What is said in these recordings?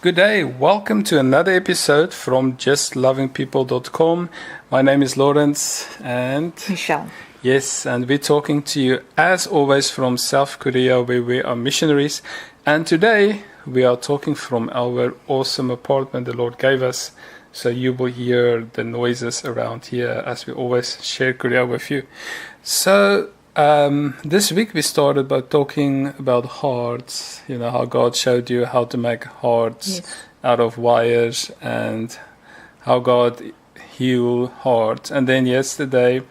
Good day. Welcome to another episode from justlovingpeople.com. My name is Lawrence and Michelle. Yes, and we're talking to you as always from South Korea, where we are missionaries. And today we are talking from our awesome apartment the Lord gave us. So you will hear the noises around here as we always share Korea with you. So this week we started by talking about hearts, how God showed you how to make hearts out of wires and how God heal hearts. And then yesterday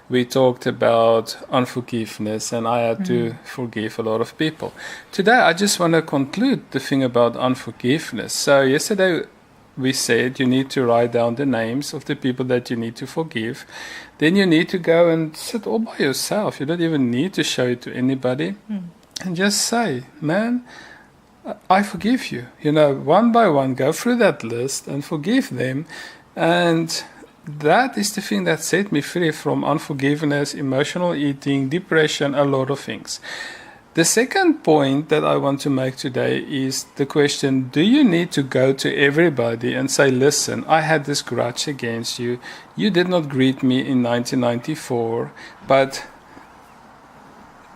we talked about unforgiveness, and I had to forgive a lot of people. Today I just want to conclude the thing about unforgiveness. So yesterday we said you need to write down the names of the people that you need to forgive. Then you need to go and sit all by yourself. You don't even need to show it to anybody. And just say, man, I forgive you. One by one, go through that list and forgive them. And that is the thing that set me free from unforgiveness, emotional eating, depression, a lot of things. The second point that I want to make today is the question, do you need to go to everybody and say, listen, I had this grudge against you. You did not greet me in 1994, but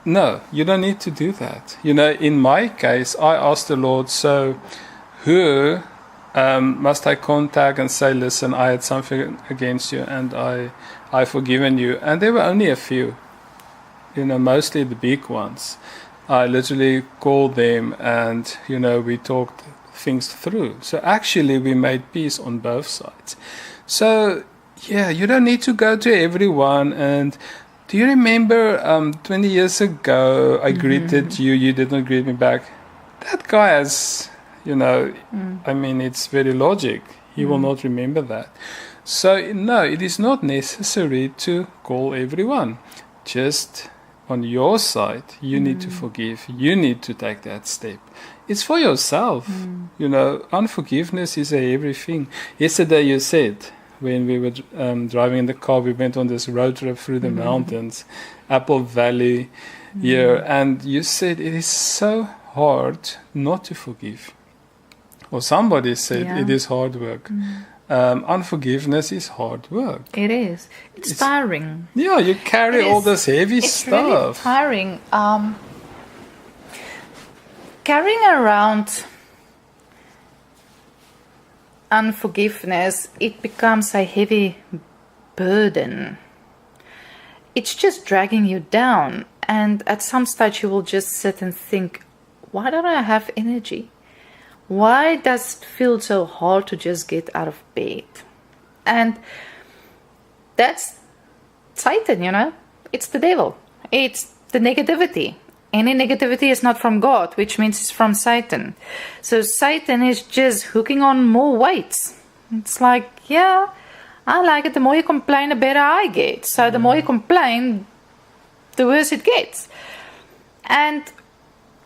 no, you don't need to do that. In my case, I asked the Lord, so who must I contact and say, listen, I had something against you and I've forgiven you. And there were only a few, mostly the big ones. I literally called them and, we talked things through. So actually we made peace on both sides. So, you don't need to go to everyone. And do you remember 20 years ago I greeted you, you did not greet me back? That guy has, it's very logic. He will not remember that. So, no, it is not necessary to call everyone. Just on your side, you need to forgive. You need to take that step. It's for yourself. Unforgiveness is everything. Yesterday you said, when we were driving in the car, we went on this road trip through the mountains, Apple Valley here, and you said it is so hard not to forgive. Or somebody said it is hard work. Unforgiveness is hard work. It is. It's tiring. Yeah, you carry all this heavy stuff. It's really tiring. Carrying around unforgiveness, it becomes a heavy burden. It's just dragging you down. And at some stage you will just sit and think, why don't I have energy? Why does it feel so hard to just get out of bed? And that's Satan, It's the devil. It's the negativity. Any negativity is not from God, which means it's from Satan. So Satan is just hooking on more weights. It's like, I like it. The more you complain, the better I get. So the more you complain, the worse it gets. And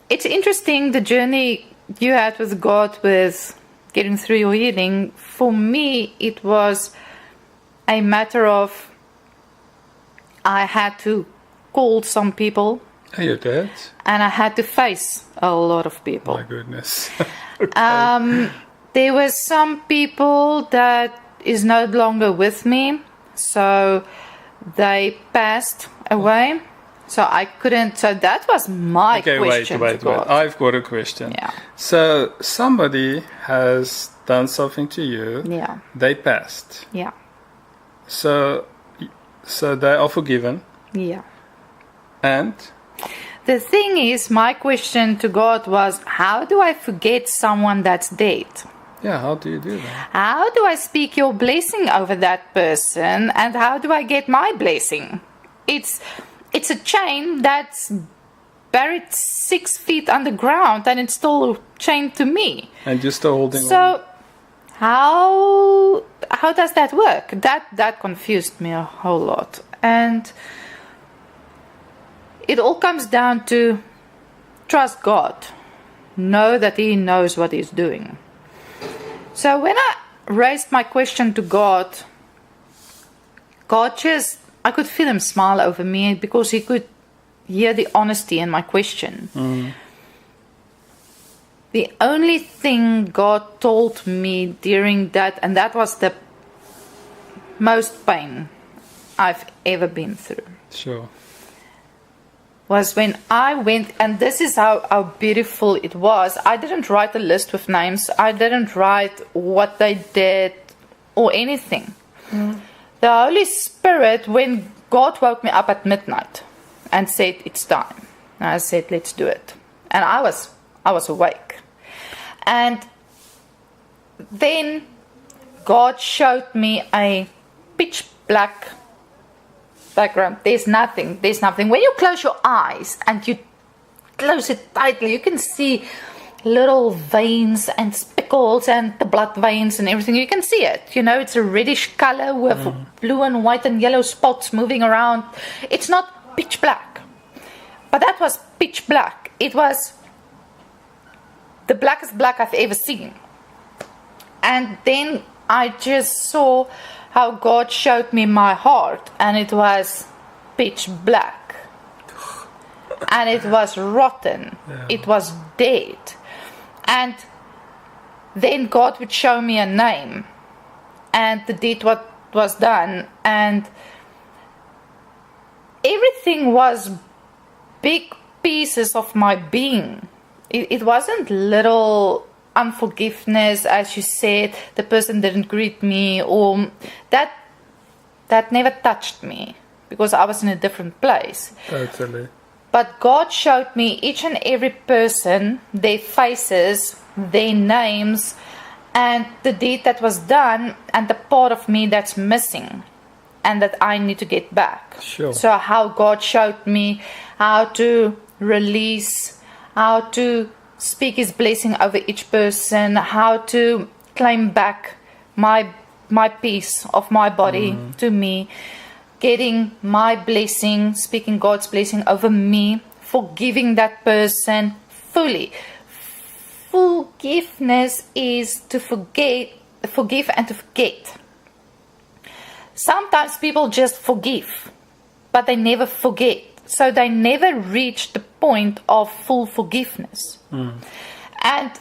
it's interesting, the journey you had with God with getting through your healing. For me, it was a matter of I had to call some people. Oh, you did? And I had to face a lot of people. My goodness. Okay. There were some people that is no longer with me, so they passed away. So I couldn't. So that was my question. Wait. I've got a question. Yeah. So somebody has done something to you. Yeah. They passed. Yeah. So they are forgiven. Yeah. And the thing is, my question to God was, how do I forget someone that's dead? Yeah, how do you do that? How do I speak your blessing over that person, and how do I get my blessing? It's a chain that's buried 6 feet underground, and it's still chained to me. And you're still holding on. So how does that work? That confused me a whole lot. And it all comes down to trust God. Know that He knows what He's doing. So when I raised my question to God just, I could feel Him smile over me because He could hear the honesty in my question. The only thing God told me during that, and that was the most pain I've ever been through, Sure. was when I went, and this is how beautiful it was. I didn't write a list with names. I didn't write what they did or anything. The Holy Spirit, when God woke me up at midnight and said, it's time. And I said, let's do it. And I was awake. And then God showed me a pitch black background. There's nothing. When you close your eyes and you close it tightly, you can see little veins and speckles and the blood veins and everything. You can see it. It's a reddish color with blue and white and yellow spots moving around. It's not pitch black. But that was pitch black. It was the blackest black I've ever seen. And then I just saw how God showed me my heart, and it was pitch black. And it was rotten. Yeah. It was dead. And then God would show me a name, and the deed what was done, and everything was big pieces of my being. It wasn't little unforgiveness, as you said, the person didn't greet me, or that never touched me, because I was in a different place. Totally. But God showed me each and every person, their faces, their names, and the deed that was done, and the part of me that's missing, and that I need to get back. Sure. So how God showed me how to release, how to speak His blessing over each person, how to claim back my piece of my body to me, getting my blessing, speaking God's blessing over me, forgiving that person fully. Forgiveness is to forgive and to forget. Sometimes people just forgive, but they never forget. So they never reach the point of full forgiveness. And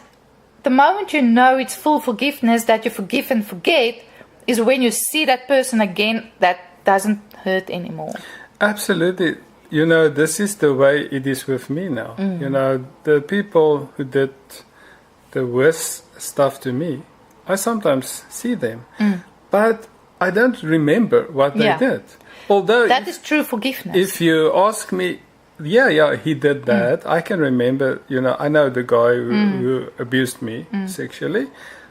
the moment you know it's full forgiveness, that you forgive and forget, is when you see that person again, that doesn't hurt anymore. Absolutely. This is the way it is with me now. The people who did the worst stuff to me, I sometimes see them, but I don't remember what they did. Although that is true forgiveness. If you ask me, yeah, he did that. I can remember, I know the guy who abused me sexually.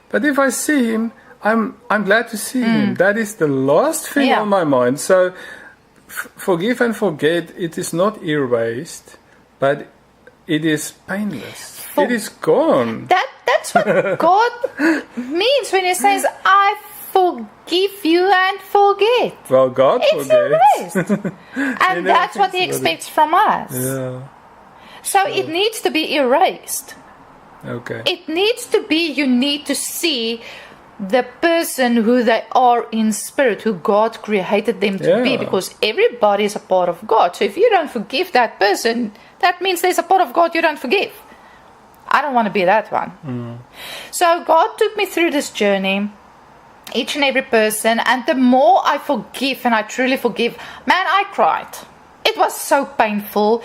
But if I see him, I'm glad to see him. That is the last thing on my mind. So forgive and forget, it is not erased, but it is painless. It is gone. That's what God means when He says, I forgive you and forget. Well, God it's erased. And that's what He expects from us. Yeah. So it needs to be erased. Okay. It needs to be, you need to see the person who they are in spirit, who God created them to be, because everybody is a part of God. So if you don't forgive that person, that means there's a part of God you don't forgive. I don't want to be that one. So God took me through this journey, each and every person, and the more I forgive and I truly forgive, man, I cried. It was so painful.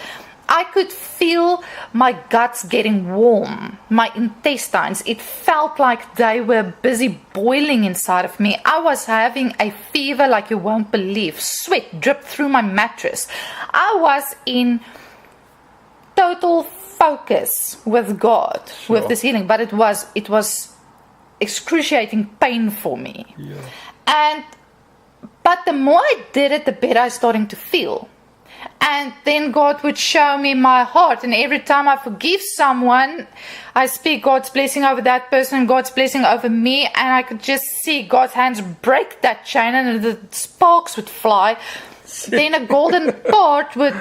I could feel my guts getting warm, my intestines. It felt like they were busy boiling inside of me. I was having a fever like you won't believe. Sweat dripped through my mattress. I was in total focus with God, with this healing, but it was excruciating pain for me. But the more I did it, the better I was starting to feel. And then God would show me my heart, and every time I forgive someone, I speak God's blessing over that person, God's blessing over me, and I could just see God's hands break that chain, and the sparks would fly. Then a golden part would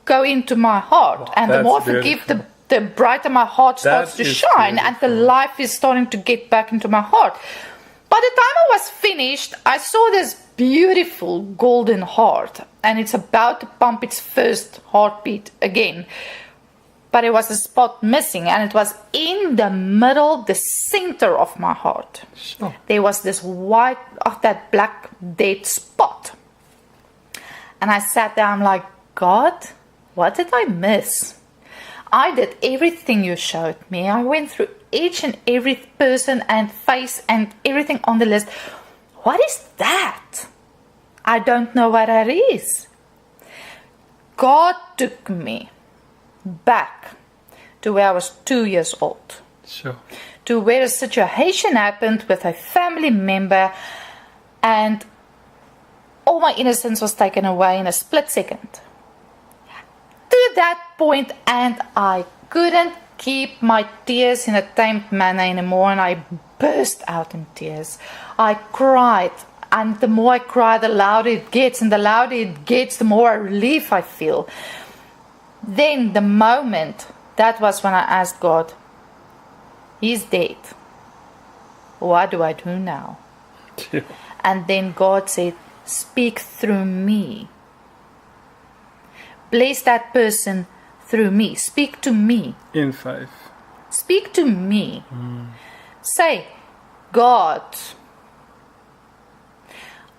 go into my heart, and the more I forgive, the brighter my heart starts to shine, and the life is starting to get back into my heart. By the time I was finished, I saw this beautiful golden heart, and it's about to pump its first heartbeat again. but it was a spot missing, and it was in the middle, the center of my heart. Sure. There was this white, that black dead spot. And I sat there, I'm like, God, what did I miss? I did everything you showed me. I went through each and every person and face and everything on the list. What is that? I don't know what that is. God took me back to where I was 2 years old. Sure. To where a situation happened with a family member, and all my innocence was taken away in a split second. To that point, and I couldn't keep my tears in a tamed manner anymore, and I burst out in tears. I cried, and the more I cry, the louder it gets, and the louder it gets, the more relief I feel. Then the moment, that was when I asked God, He's dead. What do I do now? Yeah. And then God said, speak through me. Bless that person through me. Speak to me. In faith. Speak to me. Say, God,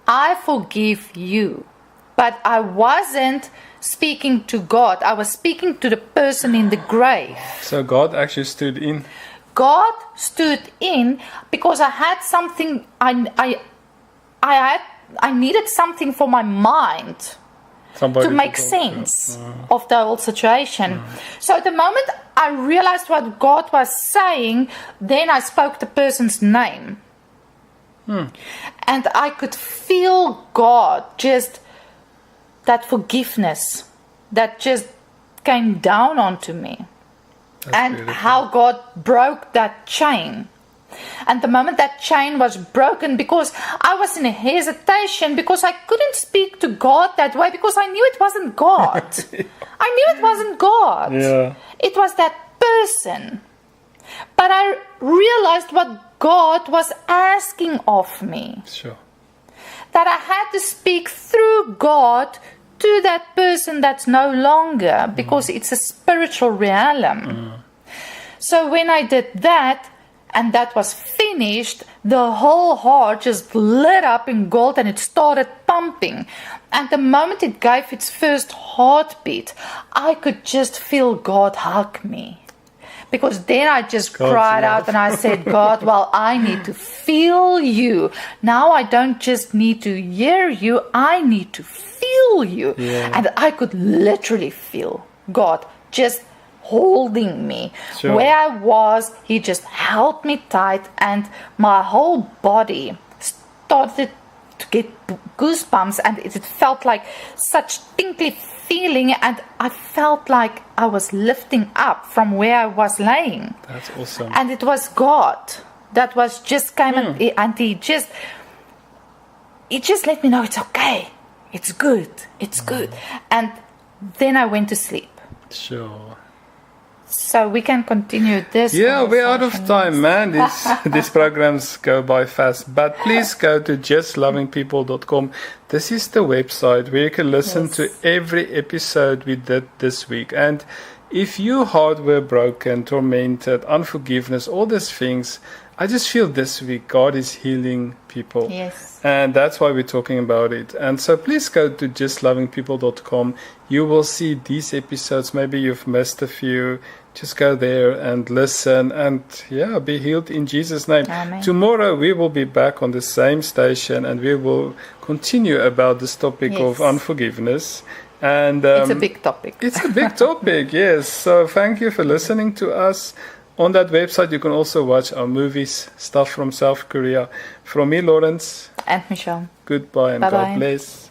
I forgive you. But I wasn't speaking to God. I was speaking to the person in the grave. So God actually stood in. God stood in because I had something, I needed something for my mind Somebody to make talk sense of the whole situation. So the moment I realized what God was saying, then I spoke the person's name. And I could feel God, just that forgiveness that just came down onto me. That's and beautiful. How God broke that chain. And the moment that chain was broken, because I was in a hesitation, because I couldn't speak to God that way, because I knew it wasn't God. I knew it wasn't God. Yeah. It was that person. But I realized what God was asking of me. Sure. That I had to speak through God to that person that's no longer, because it's a spiritual realm. So when I did that, and that was finished, the whole heart just lit up in gold and it started pumping. And the moment it gave its first heartbeat, I could just feel God hug me. Because then I just God's cried love. out and I said, God, well, I need to feel you. Now I don't just need to hear you, I need to feel you. Yeah. And I could literally feel God just holding me. Sure. Where I was, He just held me tight, and my whole body started to get goosebumps, and it felt like such tingly feeling, and I felt like I was lifting up from where I was laying. That's awesome. And it was God that was just came and He just let me know it's okay, it's good, it's good. And then I went to sleep. Sure. So we can continue this. Yeah, we're out of conversation. time, man. These programs go by fast. But please go to justlovingpeople.com. This is the website where you can listen to every episode we did this week. And if your heart were broken, tormented, unforgiveness, all these things, I just feel this week God is healing people. Yes. And that's why we're talking about it. And so please go to justlovingpeople.com. You will see these episodes. Maybe you've missed a few. Just go there and listen and be healed in Jesus' name. Amen. Tomorrow we will be back on the same station and we will continue about this topic of unforgiveness. And it's a big topic. It's a big topic, yes. So thank you for listening to us. On that website you can also watch our movies, stuff from South Korea. From me, Lawrence. And Michelle. Goodbye and Bye-bye. God bless.